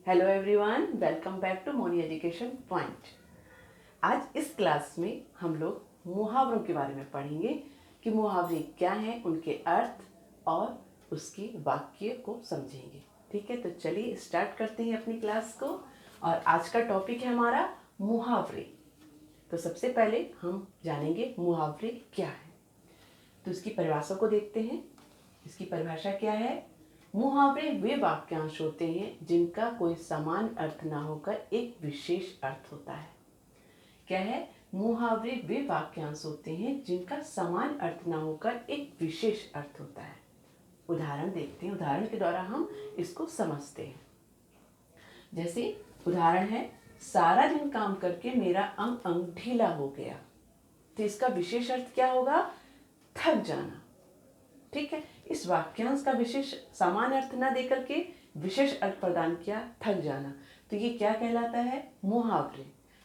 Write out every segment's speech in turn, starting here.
Hello everyone, welcome back to Moni education point. आज इस class में हम लोग मुहावरों के बारे में पढ़ेंगे कि मुहावरे क्या हैं, उनके अर्थ और उसकी वाक्य को समझेंगे। ठीक है, तो चलिए स्टार्ट करते हैं अपनी क्लास को। और आज का टॉपिक है हमारा मुहावरे। तो सबसे पहले हम जानेंगे मुहावरे क्या है। तो इसकी परिभाषा को देखते हैं। इसकी परिभाषा क्या है? मुहावरे वे वाक्यांश होते हैं जिनका कोई समान अर्थ ना होकर एक विशेष अर्थ होता है। क्या है? मुहावरे वे वाक्यांश होते हैं जिनका समान अर्थ ना होकर एक विशेष अर्थ होता है। उदाहरण देखते हैं, उदाहरण के द्वारा हम इसको समझते हैं। जैसे उदाहरण है, सारा दिन काम करके मेरा अंग अंग ढीला हो गया। तो इसका विशेष अर्थ क्या होगा? थक जाना। ठीक है, इस वाक्यांश का विशेष समान अर्थ न देकर के विशेष अर्थ प्रदान किया, थक जाना। तो ये क्या कहलाता है? मुहावरे।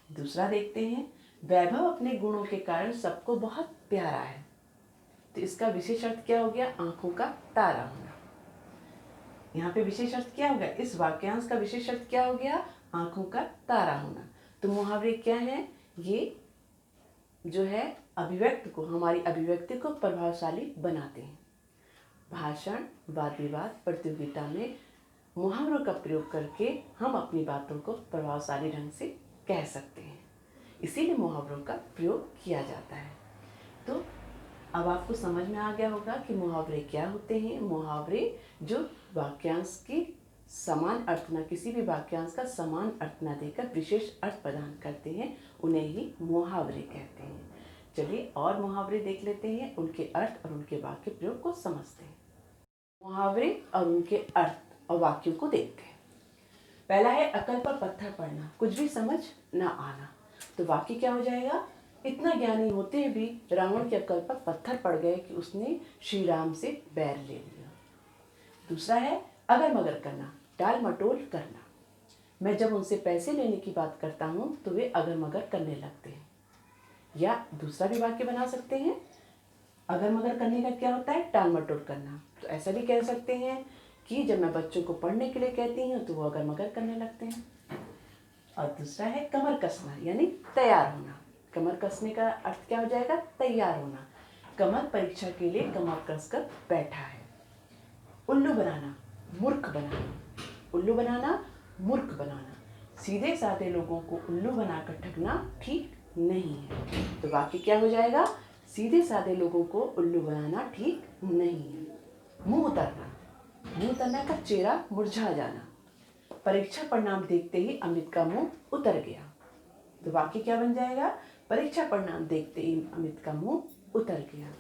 दूसरा देखते हैं, वैभव अपने गुणों के कारण सबको बहुत प्यारा है। तो इसका विशेष अर्थ क्या हो गया? आंखों का तारा होना। यहाँ पे विशेष अर्थ क्या हो गया? इस वाक्यांश का विशेष अर्थ क्या हो गया? आंखों का तारा होना। तो मुहावरे क्या है? ये जो है अभिव्यक्ति को, हमारी अभिव्यक्ति को प्रभावशाली बनाते हैं। भाषण, वाद विवाद प्रतियोगिता में मुहावरों का प्रयोग करके हम अपनी बातों को प्रभावशाली ढंग से कह सकते हैं। इसीलिए मुहावरों का प्रयोग किया जाता है। तो अब आपको समझ में आ गया होगा कि मुहावरे क्या होते हैं। मुहावरे जो वाक्यांश की समान अर्थ न, किसी भी वाक्यांश का समान अर्थ न देकर विशेष अर्थ प्रदान करते हैं, उन्हें ही मुहावरे कहते हैं। चलिए और मुहावरे देख लेते हैं, उनके अर्थ और उनके वाक्य प्रयोग को समझते हैं। मुहावरे और उनके अर्थ और वाक्यों को देखते हैं। पहला है, अकल पर पत्थर पड़ना, कुछ भी समझ न आना। तो वाक्य क्या हो जाएगा? इतना ज्ञानी होते भी रावण की अकल पर पत्थर पड़ गए कि उसने श्री राम से बैर ले लिया। दूसरा है, अगर मगर करना, टाल मटोल करना। मैं जब उनसे पैसे लेने की बात करता हूँ तो वे अगर मगर करने लगते हैं। या दूसरा भी वाक्य बना सकते हैं, अगर मगर करने का क्या होता है? टाल मटोल करना। तो ऐसा भी कह सकते हैं कि जब मैं बच्चों को पढ़ने के लिए कहती हूँ तो वो अगर मगर करने लगते हैं। और दूसरा है कमर कसना, यानी तैयार होना। कमर कसने का अर्थ क्या हो जाएगा? तैयार होना। कमर परीक्षा के लिए कमर कसकर बैठा है। उल्लू बनाना, मूर्ख बनाना। उल्लू बनाना, मूर्ख बनाना। सीधे साधे लोगों को उल्लू बनाकर ठगना ठीक नहीं है। तो वाक्य क्या हो जाएगा? सीधे साधे लोगों को उल्लू बनाना ठीक नहीं है। मुंह उतरना, मुंह उतरना का चेहरा मुरझा जाना। परीक्षा परिणाम देखते ही अमित का मुंह उतर गया। तो वाक्य क्या बन जाएगा? परीक्षा परिणाम देखते ही अमित का मुंह उतर गया।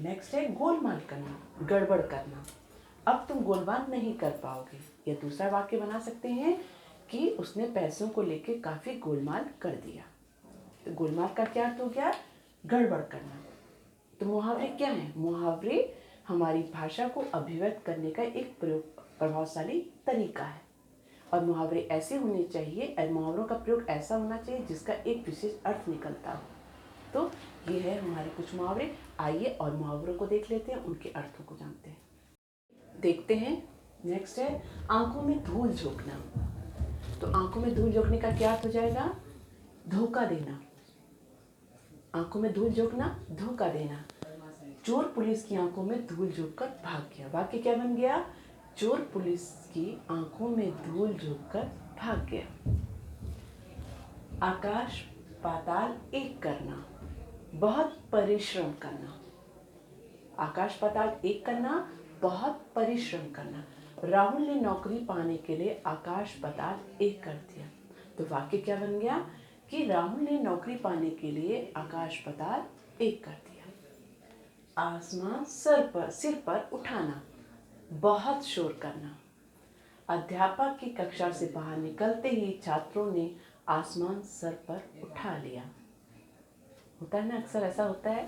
नेक्स्ट है गोलमाल करना, गड़बड़ करना। अब तुम गोलमाल नहीं कर पाओगे। या दूसरा वाक्य बना सकते हैं कि उसने पैसों को लेकर काफी गोलमाल कर दिया। तो गोलमाल का क्या अर्थ हो गया? गड़बड़ करना। तो मुहावरे क्या हैं? मुहावरे हमारी भाषा को अभिव्यक्त करने का एक प्रभावशाली तरीका है। और मुहावरे ऐसे होने चाहिए, मुहावरों का प्रयोग ऐसा होना चाहिए जिसका एक विशेष अर्थ निकलता हो। तो ये है हमारे कुछ मुहावरे। आइए और मुहावरों को देख लेते हैं, उनके अर्थों को जानते हैं। देखते हैं। नेक्स्ट है, आंखों में धूल झोंकना। तो आंखों में धूल झोंकने का क्या अर्थ हो जाएगा? धोखा देना। आंखों में धूल झोंकना, धोखा देना। चोर पुलिस की आंखों में धूल झोंककर भाग गया। वाक्य क्या बन गया? चोर पुलिस की आंखों में धूल झोंककर भाग गया। आकाश पाताल एक करना, बहुत परिश्रम करना। आकाश पाताल एक करना, बहुत परिश्रम करना। राहुल ने नौकरी पाने के लिए आकाश पाताल एक कर दिया। तो वाक्य क्या बन गया कि राहुल ने नौकरी पाने के लिए आकाश पाताल एक कर दिया। आसमान सिर पर उठाना, बहुत शोर करना। अध्यापक की कक्षा से बाहर निकलते ही छात्रों ने आसमान सर पर उठा लिया। होता है ना, अक्सर ऐसा होता है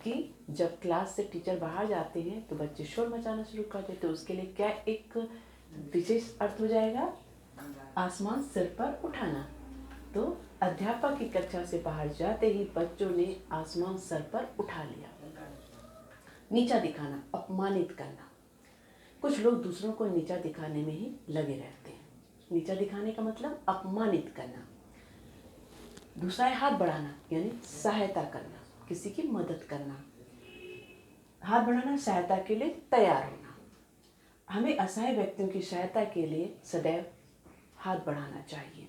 कि जब क्लास से टीचर बाहर जाते हैं तो बच्चे शोर मचाना शुरू कर देते। तो उसके लिए क्या एक विशेष अर्थ हो जाएगा? आसमान सिर पर उठाना। तो अध्यापक की कक्षा से बाहर जाते ही बच्चों ने आसमान सर पर उठा लिया। नीचा दिखाना, अपमानित करना। कुछ लोग दूसरों को नीचा दिखाने में ही लगे रहते हैं। नीचा दिखाने का मतलब अपमानित करना। दूसरा है हाथ बढ़ाना, यानी सहायता करना, किसी की मदद करना। हाथ बढ़ाना, सहायता के लिए तैयार होना। हमें असहाय व्यक्तियों की सहायता के लिए सदैव हाथ बढ़ाना चाहिए।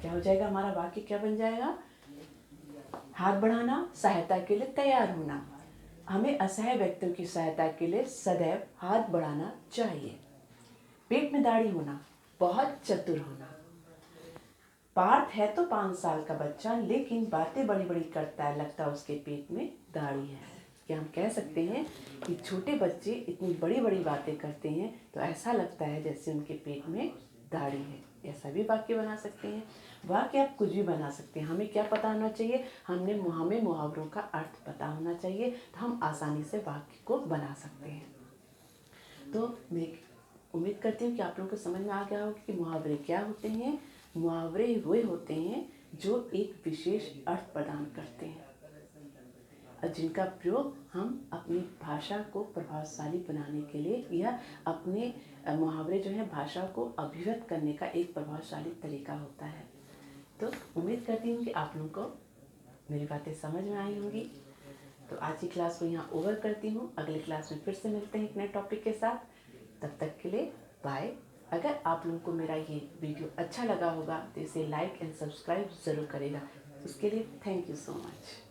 क्या हो जाएगा, हमारा वाक्य क्या बन जाएगा? हाथ बढ़ाना, सहायता के लिए तैयार होना। हमें असहाय व्यक्तियों की सहायता के लिए सदैव हाथ बढ़ाना चाहिए। पेट में दाढ़ी होना, बहुत चतुर होना। पार्थ है तो 5 साल का बच्चा, लेकिन बातें बड़ी बड़ी करता है, लगता है उसके पेट में दाढ़ी है। क्या हम कह सकते हैं कि छोटे बच्चे इतनी बड़ी बड़ी बातें करते हैं तो ऐसा लगता है जैसे उनके पेट में दाढ़ी है। ऐसा भी वाक्य बना सकते हैं। वाक्य आप कुछ भी बना सकते हैं। हमें क्या पता होना चाहिए? हमें मुहावरों का अर्थ पता होना चाहिए, तो हम आसानी से वाक्य को बना सकते हैं। तो मैं उम्मीद करती हूँ कि आप लोगों को समझ में आ गया होगा कि मुहावरे क्या होते हैं। मुहावरे वे होते हैं जो एक विशेष अर्थ प्रदान करते हैं और जिनका प्रयोग हम अपनी भाषा को प्रभावशाली बनाने के लिए या अपने मुहावरे जो हैं भाषा को अभिव्यक्त करने का एक प्रभावशाली तरीका होता है। तो उम्मीद करती हूँ कि आप लोगों को मेरी बातें समझ में आई होंगी। तो आज की क्लास को यहाँ ओवर करती हूँ। अगली क्लास में फिर से मिलते हैं एक नए टॉपिक के साथ। तब तक के लिए बाय। अगर आप लोगों को मेरा ये वीडियो अच्छा लगा होगा तो इसे लाइक एंड सब्सक्राइब ज़रूर करेगा। उसके लिए थैंक यू सो मच।